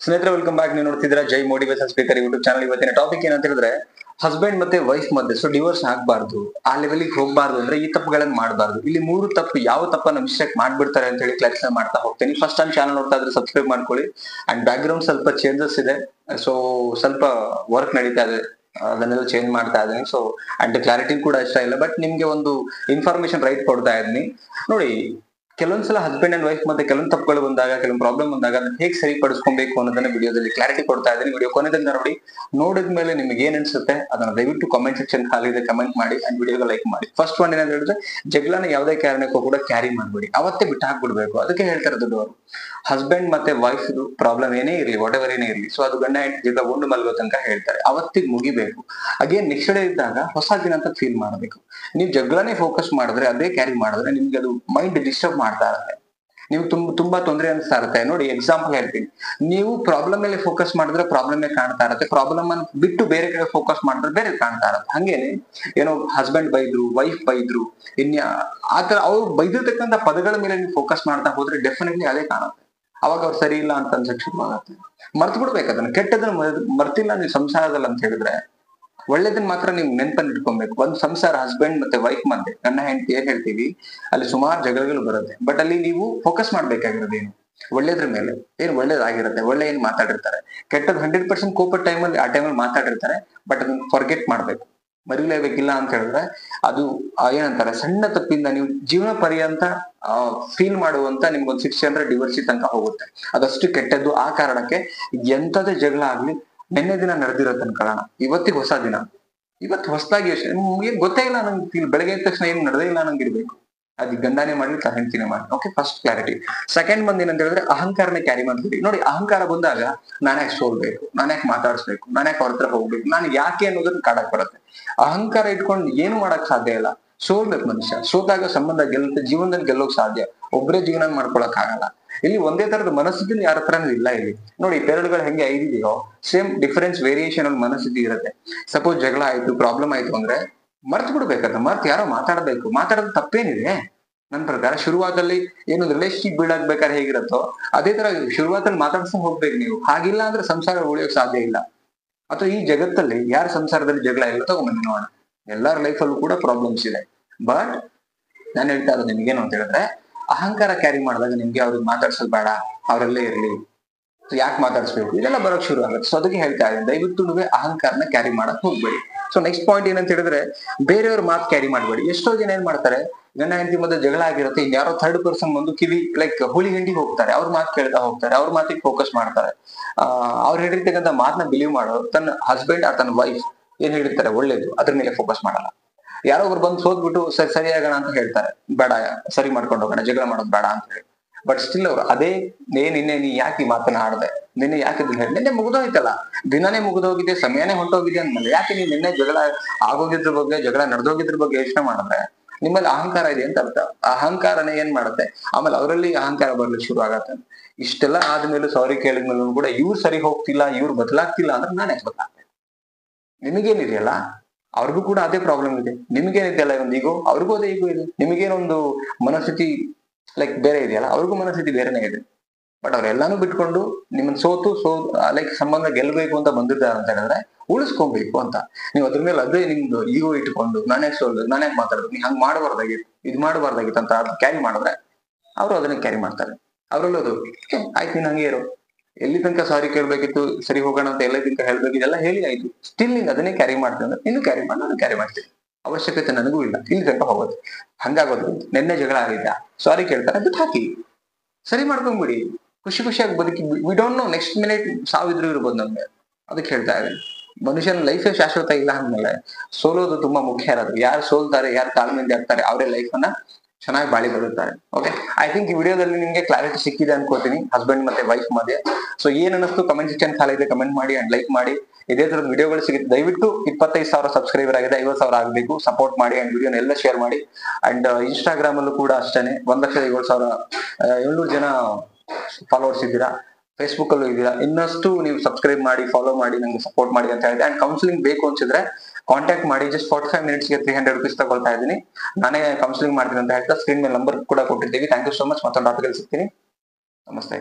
ಸ್ನೇಹಿತರೆ welcome back. ನೀವು ನೋಡ್ತಿದ್ದೀರಾ ಜೈ ಮೋಟಿವೇಶನ್ ಸ್ಪೀಕರ್ ಯೂಟ್ಯೂಬ್ ಚಾನಲ್. ಇವತ್ತಿನ ಟಾಪಿಕ್ ಏನಂತ ಹೇಳಿದ್ರೆ ಹಸ್ಬೆಂಡ್ ಮತ್ತೆ ವೈಫ್ ಮಧ್ಯೆ ಡಿವೋರ್ಸ್ ಆಗ್ಬಾರ್ದು, ಆ ಲೆವೆಲ್ಗೆ ಹೋಗ್ಬಾರ್ದು ಅಂದ್ರೆ ಈ ತಪ್ಪುಗಳನ್ನ ಮಾಡಬಾರ್ದು. ಇಲ್ಲಿ 3 ತಪ್ಪು, ಯಾವ ತಪ್ಪನ್ನ ಮಿಸ್ಟೇಕ್ ಮಾಡ್ಬಿಡ್ತಾರೆ ಅಂತ ಹೇಳಿ ಕ್ಲಾರಿಫೈ ಮಾಡ್ತಾ ಹೋಗ್ತೀನಿ. ಫಸ್ಟ್ ಟೈಮ್ ಚಾನಲ್ ನೋಡ್ತಾ ಇದ್ರೆ ಸಬ್ಸ್ಕ್ರೈಬ್ ಮಾಡ್ಕೊಳ್ಳಿ. ಅಂಡ್ ಬ್ಯಾಕ್ ಗ್ರೌಂಡ್ ಸ್ವಲ್ಪ ಚೇಂಜಸ್ ಇದೆ, ಸೊ ಸ್ವಲ್ಪ ವರ್ಕ್ ನಡೀತಾ ಇದೆ, ಅದನ್ನೆಲ್ಲ ಚೇಂಜ್ ಮಾಡ್ತಾ ಇದ್ದೀನಿ. ಸೊ ಅಂಡ್ ಕ್ಲಾರಿಟಿ ಕೂಡ ಇಷ್ಟ ಇಲ್ಲ, ಬಟ್ ನಿಮ್ಗೆ ಒಂದು ಇನ್ಫಾರ್ಮೇಶನ್ ರೈಟ್ ಕೊಡ್ತಾ ಇದ್ದೀನಿ. ನೋಡಿ, ಕೆಲವೊಂದ್ಸಲ ಹಸ್ಬೆಂಡ್ ಅಂಡ್ ವೈಫ್ ಮತ್ತೆ ಕೆಲವೊಂದು ತಪ್ಪುಗಳು ಬಂದಾಗ, ಕೆಲವೊಂದು ಪ್ರಾಬ್ಲಮ್ ಬಂದಾಗ ಅದನ್ನ ಹೇಗೆ ಸರಿಪಡಿಸ್ಕೊಬೇಕು ಅನ್ನೋದನ್ನ ವಿಡಿಯೋದಲ್ಲಿ ಕ್ಲಾರಿಟಿ ಕೊಡ್ತಾ ಇದ್ದೀನಿ. ವಿಡಿಯೋ ಕೊನೆದಿಂದ ನೋಡಿ. ನೋಡಿದ್ಮೇಲೆ ನಿಮ್ಗೆ ಏನ್ ಅನ್ಸುತ್ತೆ ಅದನ್ನ ದಯವಿಟ್ಟು ಕಾಮೆಂಟ್ ಸೆಕ್ಷನ್ ಖಾಲಿ ಇದೆ, ಕಮೆಂಟ್ ಮಾಡಿ ಅಂಡ್ ವಿಡಿಯೋಗೆ ಲೈಕ್ ಮಾಡಿ. ಫಸ್ಟ್ ಒನ್ ಏನಂತ ಹೇಳಿದ್ರೆ, ಜಗಳನ ಯಾವುದೇ ಕಾರಣಕ್ಕೂ ಕೂಡ ಕ್ಯಾರಿ ಮಾಡ್ಬೇಡಿ, ಅವತ್ತೇ ಬಿಟ್ಟು ಹಾಕ್ಬಿಡ್ಬೇಕು. ಅದಕ್ಕೆ ಹೇಳ್ತಾರೆ ದೊಡ್ಡವರು, ಹಸ್ಬೆಂಡ್ ಮತ್ತೆ ವೈಫ್ ಪ್ರಾಬ್ಲಮ್ ಏನೇ ಇರಲಿ, ವಾಟ್ ಎವರ್ ಏನೇ ಇರಲಿ, ಸೊ ಅದು ಗಂಡ ಹೆಂಡತಿ ಜಗಳ ಉಂಡು ಮಲ್ಗೋ ತನಕ ಹೇಳ್ತಾರೆ, ಅವತ್ತಿಗೆ ಮುಗಿಬೇಕು. ಅಗೇನ್ ನೆಕ್ಸ್ಟ್ ಡೇ ಇದ್ದಾಗ ಹೊಸ ದಿನ ಅಂತ ಫೀಲ್ ಮಾಡಬೇಕು. ನೀವು ಜಗಳನೇ ಫೋಕಸ್ ಮಾಡಿದ್ರೆ, ಅದೇ ಕ್ಯಾರಿ ಮಾಡಿದ್ರೆ ನಿಮ್ಗೆ ಅದು ಮೈಂಡ್ ಡಿಸ್ಟರ್ಬ್ ಮಾಡ್ತಾ ಇರುತ್ತೆ, ನೀವು ತುಂಬಾ ತೊಂದರೆ ಅನ್ಸ್ತಾ ಇರುತ್ತೆ. ನೋಡಿ, ಎಕ್ಸಾಂಪಲ್ ಹೇಳ್ತೀನಿ, ನೀವು ಪ್ರಾಬ್ಲಮ್ ಮೇಲೆ ಫೋಕಸ್ ಮಾಡಿದ್ರೆ ಪ್ರಾಬ್ಲಮ್ ಕಾಣ್ತಾ ಇರುತ್ತೆ, ಪ್ರಾಬ್ಲಮ್ ಅನ್ನು ಬಿಟ್ಟು ಬೇರೆ ಕಡೆ ಫೋಕಸ್ ಮಾಡಿದ್ರೆ ಬೇರೆ ಕಾಣ್ತಾ ಇರುತ್ತೆ. ಹಂಗೇನೆ ಏನೋ ಹಸ್ಬೆಂಡ್ ಬೈದ್ರು, ವೈಫ್ ಬೈದ್ರು, ಆತರ ಅವ್ರು ಬೈದಿರ್ತಕ್ಕಂಥ ಪದಗಳ ಮೇಲೆ ನೀವು ಫೋಕಸ್ ಮಾಡ್ತಾ ಹೋದ್ರೆ ಡೆಫಿನೆಟ್ಲಿ ಅದೇ ಕಾಣುತ್ತೆ. ಅವಾಗ ಅವ್ರು ಸರಿ ಇಲ್ಲ ಅಂತ ಅನ್ಸಕ್ ಶುರು ಆಗುತ್ತೆ. ಮರ್ತು ಬಿಡ್ಬೇಕು ಅದನ್ನ, ಕೆಟ್ಟದನ್ನ ಮರ್ತಿಲ್ಲ ನೀವು ಸಂಸಾರದಲ್ಲಿ ಅಂತ ಹೇಳಿದ್ರೆ ಒಳ್ಳೇದನ್ನ ಮಾತ್ರ ನೀವು ನೆನ್ಪಲ್ಲಿ ಇಟ್ಕೊಬೇಕು. ಒಂದು ಸಂಸಾರ ಹಸ್ಬೆಂಡ್ ಮತ್ತೆ ವೈಫ್ ಮಧ್ಯೆ, ಗಂಡ ಹೆಂಡತಿ ಏನ್ ಹೇಳ್ತೀವಿ, ಅಲ್ಲಿ ಸುಮಾರು ಜಗಳಗಳು ಬರುತ್ತೆ. ಬಟ್ ಅಲ್ಲಿ ನೀವು ಫೋಕಸ್ ಮಾಡ್ಬೇಕಾಗಿರೋದು ಏನು, ಒಳ್ಳೇದ್ರ ಮೇಲೆ. ಏನ್ ಒಳ್ಳೇದಾಗಿರುತ್ತೆ, ಒಳ್ಳೆ ಏನ್ ಮಾತಾಡಿರ್ತಾರೆ, ಕೆಟ್ಟದ್ 100% ಕೋಪ ಟೈಮಲ್ಲಿ ಆ ಟೈಮಲ್ಲಿ ಮಾತಾಡಿರ್ತಾರೆ, ಬಟ್ ಅದನ್ನ ಫಾರ್ಗೆಟ್ ಮಾಡ್ಬೇಕು, ಮರಿಲೇಬೇಕಿಲ್ಲ ಅಂತ ಹೇಳಿದ್ರೆ ಅದು ಏನಂತಾರೆ, ಸಣ್ಣ ತಪ್ಪಿಂದ ನೀವು ಜೀವನ ಪರ್ಯಂತ ಫೀಲ್ ಮಾಡುವಂತ ನಿಮ್ಗೊಂದು ಶಿಕ್ಷೆ ಅಂದ್ರೆ ಡಿವೋರ್ಸ್ ತನಕ ಹೋಗುತ್ತೆ. ಅದಷ್ಟು ಕೆಟ್ಟದ್ದು. ಆ ಕಾರಣಕ್ಕೆ ಎಂತದೇ ಜಗಳ ಆಗ್ಲಿ, ನಿನ್ನೆ ದಿನ ನಡೆದಿರತ್ತೆ ಅನ್ಕೊಳ್ಳೋಣ, ಇವತ್ತಿಗೆ ಹೊಸ ದಿನ, ಇವತ್ತು ಹೊಸದಾಗಿ ಏನ್ ಗೊತ್ತೇ ಇಲ್ಲ ನಂಗೆ, ಬೆಳಗ್ಗೆ ಎದ್ದ ತಕ್ಷಣ ಏನ್ ನಡೆದೇ ಇಲ್ಲ ನಂಗೆ ಇರ್ಬೇಕು, ಅದು ಗಂಡನೇ ಮಾಡ್ಲಿ ಹೆಂಡತಿನೇ ಮಾಡ್ಲಿ. Okay, first clarity. ಸೆಕೆಂಡ್ ಬಂದ್ ಏನಂತ ಹೇಳಿದ್ರೆ, ಅಹಂಕಾರನೇ ಕ್ಯಾರಿ ಮಾಡ್ತೀವಿ. ನೋಡಿ, ಅಹಂಕಾರ ಬಂದಾಗ ನಾನ್ಯಾಕೆ ಸೋಲ್ಬೇಕು, ನಾನ್ಯಾಕೆ ಮಾತಾಡಿಸ್ಬೇಕು, ನಾನ್ಯಾಕೆ ಅವ್ರ ಹತ್ರ ಹೋಗ್ಬೇಕು, ನಾನು ಯಾಕೆ ಅನ್ನೋದನ್ನ ಕಾಡಕ್ ಬರುತ್ತೆ. ಅಹಂಕಾರ ಇಟ್ಕೊಂಡು ಏನು ಮಾಡಕ್ ಸಾಧ್ಯ ಇಲ್ಲ. ಸೋಲ್ಬೇಕು ಮನುಷ್ಯ, ಸೋತಾಗ ಸಂಬಂಧ ಗೆಲ್ಲುತ್ತೆ, ಜೀವನದಲ್ಲಿ ಗೆಲ್ಲೋಕ್ ಸಾಧ್ಯ, ಒಬ್ಬರೇ ಜೀವನ ಮಾಡ್ಕೊಳಕ್ ಆಗಲ್ಲ. ಇಲ್ಲಿ ಒಂದೇ ತರದ ಮನಸ್ಥಿತಿ ಯಾರ ಹತ್ರನೂ ಇಲ್ಲ. ಇಲ್ಲಿ ನೋಡಿ, ಪೇರಳುಗಳು ಹೆಂಗೆ 5 ಇದೆಯೋ, ಸೇಮ್ ಡಿಫರೆನ್ಸ್ ವೇರಿಯೇಷನ್ ಅಲ್ಲಿ ಮನಸ್ಥಿತಿ ಇರುತ್ತೆ. ಸಪೋಸ್ ಜಗಳ ಆಯ್ತು, ಪ್ರಾಬ್ಲಮ್ ಆಯ್ತು ಅಂದ್ರೆ ಮರ್ತು ಬಿಡ್ಬೇಕಂತ, ಯಾರೋ ಮಾತಾಡ್ಬೇಕು. ಮಾತಾಡೋದು ತಪ್ಪೇನಿದೆ ನನ್ನ ಪ್ರಕಾರ. ಶುರುವಾತಲ್ಲಿ ಏನೊಂದು ರಿಲೇಶನ್ಶಿಪ್ ಬಿಲ್ಡ್ ಆಗ್ಬೇಕಾದ್ರೆ ಹೇಗಿರುತ್ತೋ ಅದೇ ತರ ಶುರುವಾತಲ್ಲಿ ಮಾತಾಡ್ಸ್ಕೊಂಡು ಹೋಗ್ಬೇಕು ನೀವು. ಹಾಗಿಲ್ಲ ಅಂದ್ರೆ ಸಂಸಾರ ಉಳಿಯೋಕ್ ಸಾಧ್ಯ ಇಲ್ಲ. ಅಥವಾ ಈ ಜಗತ್ತಲ್ಲಿ ಯಾರ ಸಂಸಾರದಲ್ಲಿ ಜಗಳ ಇಲ್ಲ ತಗೊಂಬಂದಿ ನೋಡೋಣ, ಎಲ್ಲಾರ ಲೈಫಲ್ಲೂ ಕೂಡ ಪ್ರಾಬ್ಲಮ್ಸ್ ಇದೆ. ಬಟ್ ನಾನು ಹೇಳ್ತಾ ಇರೋದು ನಿಮ್ಗೇನು ಅಂತ ಹೇಳಿದ್ರೆ, ಅಹಂಕಾರ ಕ್ಯಾರಿ ಮಾಡಿದಾಗ ನಿಮ್ಗೆ ಅವ್ರಿಗೆ ಮಾತಾಡ್ಸೋದು ಬೇಡ, ಅವರಲ್ಲೇ ಇರ್ಲಿ, ಯಾಕೆ ಮಾತಾಡಿಸ್ಬೇಕು, ಇದೆಲ್ಲ ಬರೋಕ್ ಶುರು ಆಗುತ್ತೆ. ಸೊ ಅದಕ್ಕೆ ಹೇಳ್ತಾ ಇದ್ದೀನಿ, ದಯವಿಟ್ಟು ನೀವೇ ಅಹಂಕಾರನ ಕ್ಯಾರಿ ಮಾಡಕ್ ಹೋಗ್ಬೇಡಿ. ಸೊ ನೆಕ್ಸ್ಟ್ ಪಾಯಿಂಟ್ ಏನಂತ ಹೇಳಿದ್ರೆ, ಬೇರೆಯವ್ರ ಮಾತು ಕ್ಯಾರಿ ಮಾಡ್ಬೇಡಿ. ಎಷ್ಟೋ ಜನ ಏನ್ ಮಾಡ್ತಾರೆ, ಗಂಡ ಹೆಂಡತಿ ಮಧ್ಯೆ ಜಗಳ ಆಗಿರುತ್ತೆ, ಇನ್ಯಾರೋ ಥರ್ಡ್ ಪರ್ಸನ್ ಬಂದು ಕಿವಿ ಲೈಕ್ ಹುಳಿ ಹಿಂಡಿಗೆ ಹೋಗ್ತಾರೆ, ಅವ್ರ ಮಾತು ಕೇಳ್ತಾ ಹೋಗ್ತಾರೆ, ಅವ್ರ ಮಾತಿಗೆ ಫೋಕಸ್ ಮಾಡ್ತಾರೆ. ಅವ್ರು ಹೇಳಿರ್ತಕ್ಕಂಥ ಮಾತನ್ನ ಬಿಲೀವ್ ಮಾಡೋರು, ತನ್ನ ಹಸ್ಬೆಂಡ್ ಆ ತನ್ನ ವೈಫ್ ಏನ್ ಹೇಳಿರ್ತಾರೆ ಒಳ್ಳೇದು, ಅದ್ರ ಮೇಲೆ ಫೋಕಸ್ ಮಾಡಲ್ಲ. ಯಾರೋ ಒಬ್ರು ಬಂದು ಸೋತ್ಬಿಟ್ಟು ಸರಿ ಆಗೋಣ ಅಂತ ಹೇಳ್ತಾರೆ, ಬೇಡ ಸರಿ ಮಾಡ್ಕೊಂಡು ಹೋಗೋಣ, ಜಗಳ ಮಾಡೋದು ಬೇಡ ಅಂತ ಹೇಳಿ. ಬಟ್ ಸ್ಟಿಲ್ ಅವ್ರು ಅದೇ ನಿನ್ನೆ ನೀ ಯಾಕೆ ಈ ಮಾತನ್ನ ಆಡದೆ, ನಿನ್ನೆ ಯಾಕೆ ಹೇಳಿ, ನಿನ್ನೆ ಮುಗಿದೋಯ್ತಲ್ಲ, ದಿನನೇ ಮುಗಿದೋಗಿದೆ, ಸಮಯನೇ ಹೊಂಟೋಗಿದೆ ಅಂದ್ಮೇಲೆ ಯಾಕೆ ನೀವು ನಿನ್ನೆ ಜಗಳ ಆಗೋಗಿದ್ರ ಬಗ್ಗೆ, ಜಗಳ ನಡೆದೋಗಿದ್ರ ಬಗ್ಗೆ ಯೋಚನೆ ಮಾಡಿದ್ರೆ ನಿಮ್ಮಲ್ಲಿ ಅಹಂಕಾರ ಇದೆ ಅಂತ ಅರ್ಥ. ಅಹಂಕಾರನೇ ಏನ್ ಮಾಡುತ್ತೆ, ಆಮೇಲೆ ಅವರಲ್ಲಿ ಅಹಂಕಾರ ಬರ್ಲಿಕ್ಕೆ ಶುರು ಆಗತ್ತೆ. ಇಷ್ಟೆಲ್ಲ ಆದ್ಮೇಲೆ ಸಾರಿ ಕೇಳಿದ್ಮೇಲೆ ಕೂಡ ಇವ್ರು ಸರಿ ಹೋಗ್ತಿಲ್ಲ, ಇವ್ರು ಬದಲಾಗ್ತಿಲ್ಲ ಅಂದ್ರೆ ನಾನು ಯಾಕೆ ಬದಲಾಗ್ತೇನೆ? ನಿಮಗೇನಿದೆಯಲ್ಲ, ಅವ್ರಿಗೂ ಕೂಡ ಅದೇ ಪ್ರಾಬ್ಲಮ್ ಇದೆ. ನಿಮ್ಗೇನಿದೆಯಲ್ಲ ಒಂದು ಈಗೋ, ಅವ್ರಿಗೂ ಅದೇ ಈಗೋ ಇದೆ. ನಿಮಗೇನೊಂದು ಮನಸ್ಥಿತಿ ಲೈಕ್ ಬೇರೆ ಇದೆಯಲ್ಲ, ಅವ್ರಿಗೂ ಮನಸ್ಥಿತಿ ಬೇರೆನೇ ಇದೆ. ಬಟ್ ಅವ್ರೆಲ್ಲಾನು ಬಿಟ್ಕೊಂಡು ನಿಮ್ಮನ್ನ ಲೈಕ್ ಸಂಬಂಧ ಗೆಲ್ಲಬೇಕು ಅಂತ ಬಂದಿದ್ದಾರೆ ಅಂತ ಹೇಳಿದ್ರೆ ಉಳಿಸ್ಕೊಬೇಕು ಅಂತ. ನೀವು ಅದ್ರ ಮೇಲೆ ಅದೇ ನಿಮ್ದು ಈಗೋ ಇಟ್ಕೊಂಡು ನಾನೇ ಮಾತಾಡೋದು, ನೀ ಹಂಗ್ ಮಾಡಬಾರ್ದಾಗಿತ್ತು, ಇದು ಮಾಡಬಾರ್ದಾಗಿತ್ತು ಅಂತ ಅದು ಕ್ಯಾರಿ ಮಾಡಿದ್ರೆ ಅವರು ಅದನ್ನ ಕ್ಯಾರಿ ಮಾಡ್ತಾರೆ. ಅವ್ರಲ್ಲೂ ಅದು ಆಯ್ತು, ನೀನ್ ಹಂಗೆ ಇರೋ, ಎಲ್ಲಿ ತನಕ ಸಾರಿ ಕೇಳ್ಬೇಕಿತ್ತು, ಸರಿ ಹೋಗೋಣ ಅಂತ ಎಲ್ಲ ತನಕ ಹೇಳ್ಬೇಕು, ಇದೆಲ್ಲ ಹೇಳಿ ಆಯ್ತು, ಸ್ಟಿಲ್ ನೀನ್ ಅದನ್ನೇ ಕ್ಯಾರಿ ಮಾಡ್ತೀನಿ ಅಂದ್ರೆ ನೀನು ಕ್ಯಾರಿ ಮಾಡಿ, ನಾನು ಕ್ಯಾರಿ ಮಾಡ್ತೀನಿ, ಅವಶ್ಯಕತೆ ನನಗೂ ಇಲ್ಲ, ಇಲ್ಲಿ ತನಕ ಹೋಗೋದು. ಹಂಗಾಗೋದು, ನಿನ್ನೆ ಜಗಳ ಆಗಿದ್ದ, ಸಾರಿ ಕೇಳ್ತಾರೆ, ಬಿಟ್ಟು ಹಾಕಿ, ಸರಿ ಮಾಡ್ಕೊಂಡ್ಬಿಡಿ, ಖುಷಿ ಖುಷಿಯಾಗಿ ಬದುಕಿ. We don't know next minute ಸಾವಿದ್ರು ಇರ್ಬೋದು ನಮ್ಗೆ. ಅದಕ್ಕೆ ಹೇಳ್ತಾ ಇದ್ದೀನಿ, ಮನುಷ್ಯನ ಲೈಫೇ ಶಾಶ್ವತ ಇಲ್ಲ ಅಂದ್ಮೇಲೆ ಸೋಲೋದು ತುಂಬಾ ಮುಖ್ಯ ಇರೋದು. ಯಾರು ಸೋಲ್ತಾರೆ, ಯಾರು ತಾಳ್ಮೆಯಿಂದ ಆಗ್ತಾರೆ, ಅವರೇ ಲೈಫ್ ಅನ್ನ ಚೆನ್ನಾಗಿ ಬಾಳಿ ಬದುಕ್ತಾರೆ. ಓಕೆ, ಐ ಥಿಂಕ್ ಈ ವಿಡಿಯೋದಲ್ಲಿ ನಿಮ್ಗೆ ಕ್ಲಾರಿಟಿ ಸಿಕ್ಕಿದೆ ಅನ್ಕೋತೀನಿ, ಹಸ್ಬೆಂಡ್ ಮತ್ತೆ ವೈಫ್ ಮಧ್ಯೆ. ಸೊ ಏನ್ ಅನ್ನಿಸ್ತು ಕಮೆಂಟ್ ಸೆಕ್ಷನ್ ಖಾಲಿ ಇದೆ, ಕಮೆಂಟ್ ಮಾಡಿ ಅಂಡ್ ಲೈಕ್ ಮಾಡಿ. ಇದೇ ತರದ ವಿಡಿಯೋಗಳು ಸಿಗುತ್ತೆ. ದಯವಿಟ್ಟು 25,000 ಸಬ್ಸ್ಕ್ರೈಬರ್ ಆಗಿದೆ, 50,000 ಆಗಬೇಕು, ಸಪೋರ್ಟ್ ಮಾಡಿ ಅಂಡ್ ವಿಡಿಯೋನ ಎಲ್ಲ ಶೇರ್ ಮಾಡಿ. ಅಂಡ್ ಇನ್ಸ್ಟಾಗ್ರಾಮ್ ಅಲ್ಲೂ ಕೂಡ ಅಷ್ಟೇನೆ 1,07,700 ಜನ ಫಾಲೋವರ್ಸ್ ಇದ್ದೀರಾ. ಫೇಸ್ಬುಕ್ ಅಲ್ಲೂ ಇದ್ದೀರಾ. ಇನ್ನಷ್ಟು ನೀವು ಸಬ್ಸ್ಕ್ರೈಬ್ ಮಾಡಿ, ಫಾಲೋ ಮಾಡಿ, ನಂಗೆ ಸಪೋರ್ಟ್ ಮಾಡಿ ಅಂತ ಹೇಳಿದೆ. ಅಂಡ್ ಕೌನ್ಸಿಲಿಂಗ್ ಬೇಕು ಅನ್ಸಿದ್ರೆ ಕಾಂಟ್ಯಾಕ್ಟ್ ಮಾಡಿ. ಜಸ್ಟ್ 45 ಮಿನಿಟ್ಸ್ಗೆ 300 rupees ತಗೊಳ್ತಾ ಇದ್ದೀನಿ. ನಾನೇ ಕೌನ್ಸಿಲಿಂಗ್ ಮಾಡ್ತೀನಿ ಅಂತ ಹೇಳ್ತಾ ಸ್ಕ್ರೀನ್ ಮೇಲೆ ನಂಬರ್ ಕೂಡ ಕೊಟ್ಟಿದ್ದೀವಿ. Thank you so much. ಮತ್ತೊಂದು ಟಾಪಿಕಲ್ಲಿ ಸಿಗ್ತೀನಿ. ನಮಸ್ತೆ.